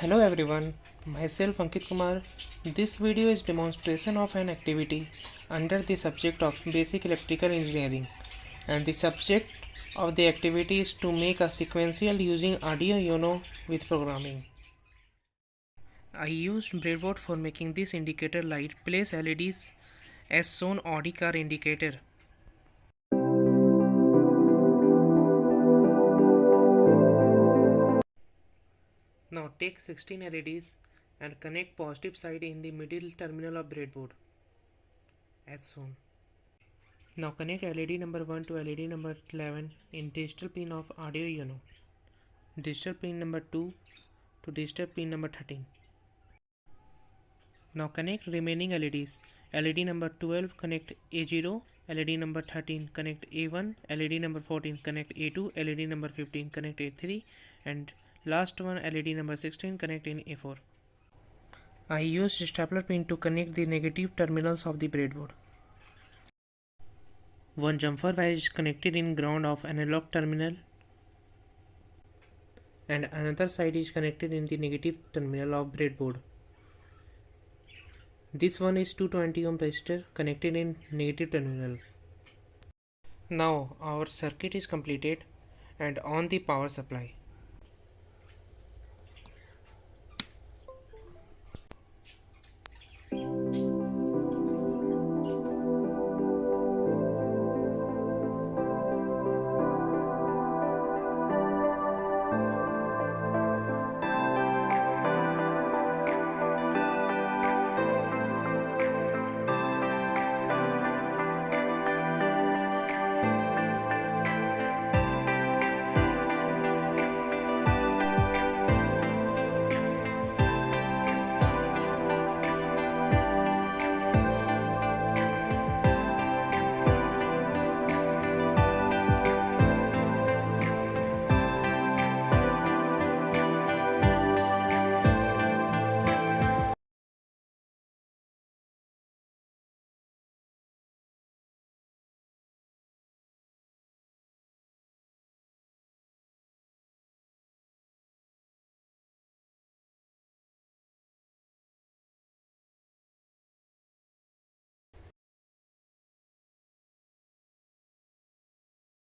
Hello everyone, myself Ankit Kumar. This video is demonstration of an activity under the subject of Basic Electrical Engineering, and the subject of the activity is to make a sequential using arduino with programming. I used breadboard for making this indicator light. Place LEDs as shown Audi car indicator. Now take 16 LEDs and connect positive side in the middle terminal of breadboard as shown. Now connect LED number 1 to LED number 11 in digital pin of arduino, digital pin number 2 to digital pin number 13. Now connect remaining LEDs. LED number 12 connect A0, LED number 13 connect A1, LED number 14 connect A2, LED number 15 connect A3, and last one LED number 16 connect in A4. I used stapler pin to connect the negative terminals of the breadboard. One jumper wire is connected in ground of analog terminal and another side is connected in the negative terminal of breadboard. This one is 220 ohm resistor connected in negative terminal. Now our circuit is completed and on the power supply.